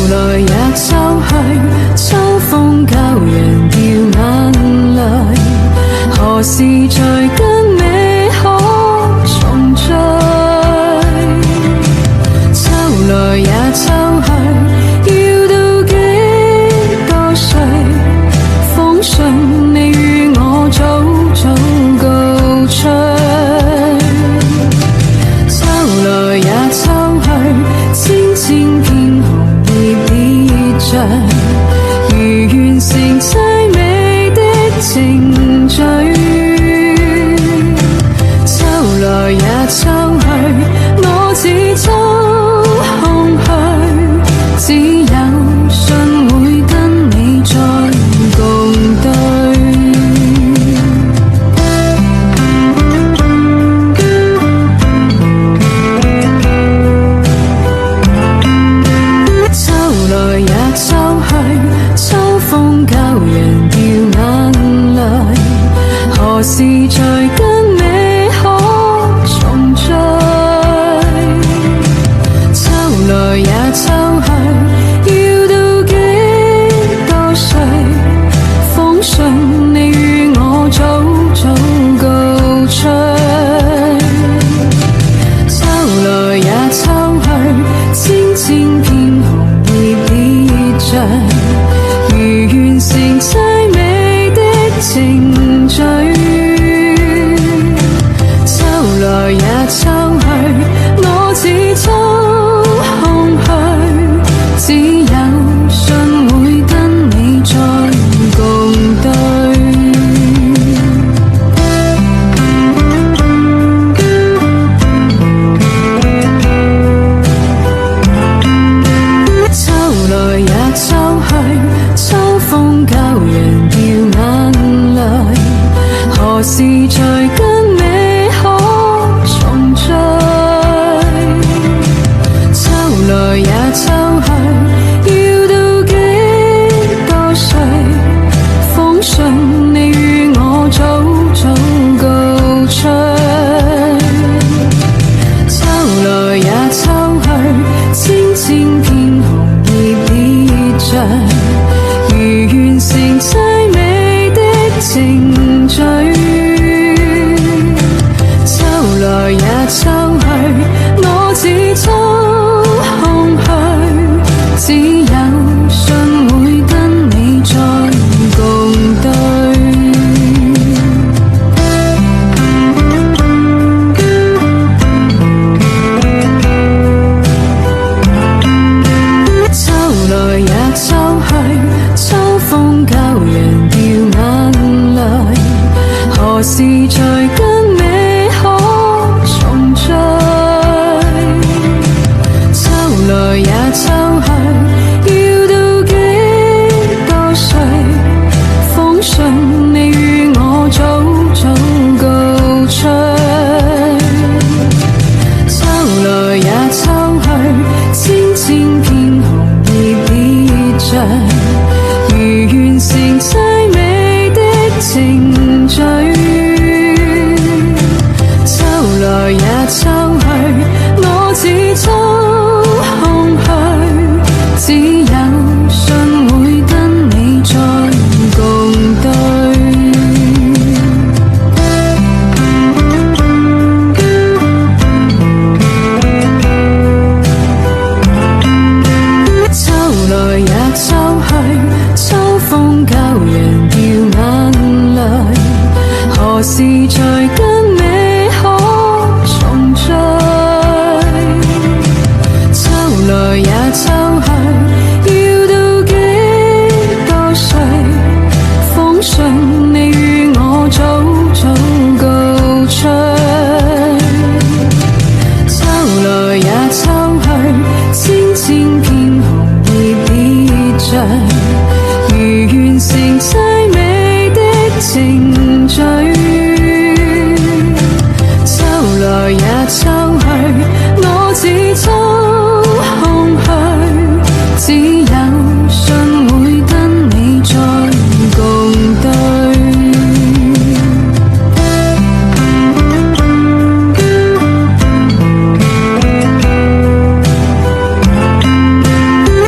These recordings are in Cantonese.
來也秋去，秋風教人掉眼淚，何時才跟你可重聚？秋來也秋去，要到幾多歲？風信你與我早早告吹。秋來也秋去，千千片紅葉跌着，如完成凄美的程序。秋來也秋去，我只秋空虛，只有信會跟你再共對。秋來也秋去，秋風教人掉眼淚，何時才跟你可重聚？秋來也秋去，要到幾多歲？風信你與我早早告吹。秋來也秋去，千千片紅葉跌着，如完成凄美的程序。秋來也秋去，我只秋空虛，只有信會跟你再共對。秋來也秋去，秋風教人掉眼淚，何時才跟你可重聚？秋來也秋去，要到幾多歲？風信你與我早早告吹。秋來也秋去，千千片紅葉跌着，如完成凄美的程序。秋來也秋去，我只秋空虛，只有信會跟你再共對。秋來也秋去，秋風教人掉眼淚，何時才跟你可重聚？秋來也秋去，要到幾多歲？風信你與我早早告吹。秋來也秋去，千千片紅葉跌着，如完成凄美的程序。秋來也秋去，我只秋空虛，只有信會跟你再共對。秋來也秋去，秋風教人掉眼淚，何時才跟你可重聚？秋來也秋去，要到幾多歲？風信你與我早早告吹。秋來也秋去，千千片紅葉跌着，如完成凄美的程序。秋來也秋去，我只秋空虛，只有信會跟你再共對。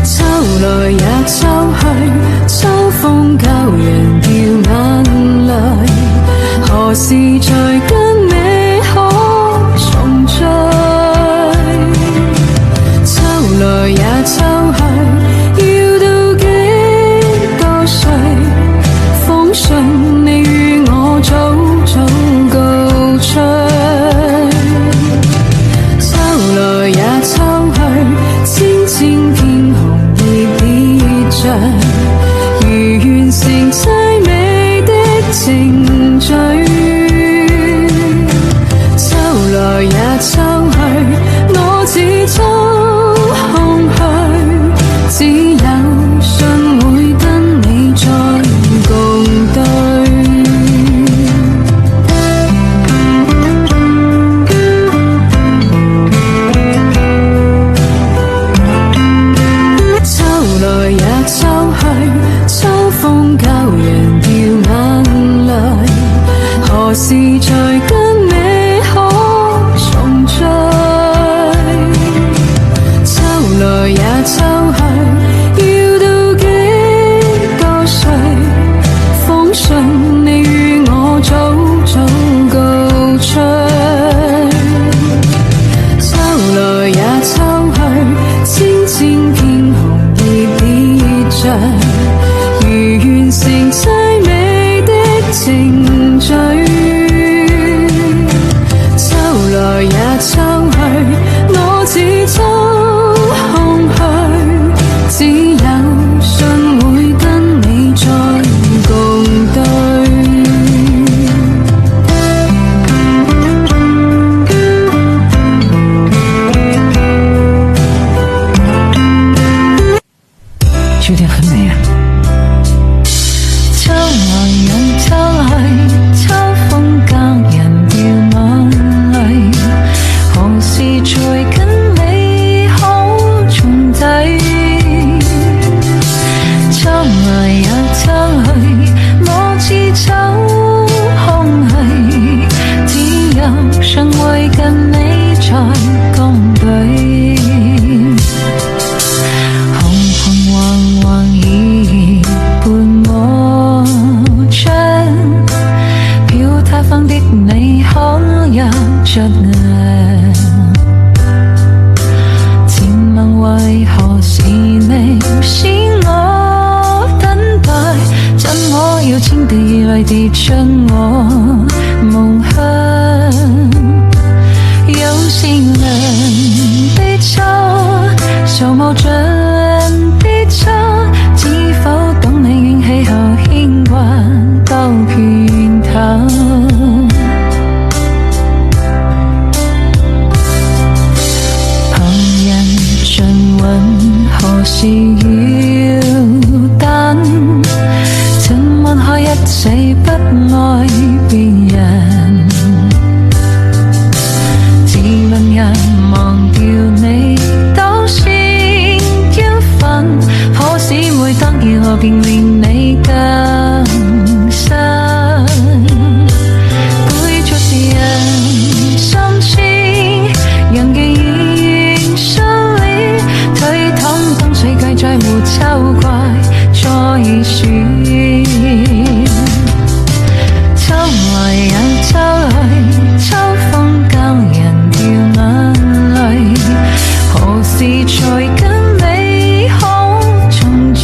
秋秋去，要到幾多歲？風信你與我早早告吹。秋來也秋去，千千片紅葉別着，如完成凄美的程序。秋來也秋去，我只秋空虛，只有信會跟你再共對。秋來也秋去，秋風教人掉眼淚，何時才跟你可重聚？秋來也秋去，要到幾多歲？風信你與我早早告吹。秋來也秋去，千千片紅葉別着，如完成凄美的程序。秋來也秋去，我只秋空虛，只有信會跟你再共對。秋天很美啊。秋來也秋去，秋風教人掉眼淚，何時才跟你可重聚？秋來也秋去，我只秋空虛，只有信會跟你再共對。紅紅黃黃已伴我唱，飄他方的你可有着眼？漸問為何是你使我等待？怎可要天地來跌進我夢鄉？有善良的秋，數無盡的秋，知否懂你怨氣後牽掛到片頭？旁人盡問何時要等？怎麼可一世不愛別人？自問人忘掉你都是緣分，可是每當見我便令你更深。背着人心痴，人既然相戀，推搪當世界再沒秋怪再選。秋來也秋去，秋風教人掉眼淚，何時才跟你可重聚？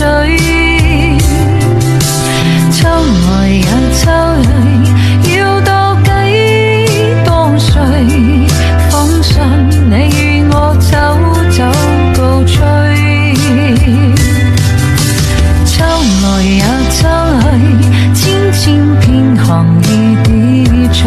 秋來也秋去，要到幾多歲？風信你與我早早告吹。秋來也秋去，千千片寒意跌碎。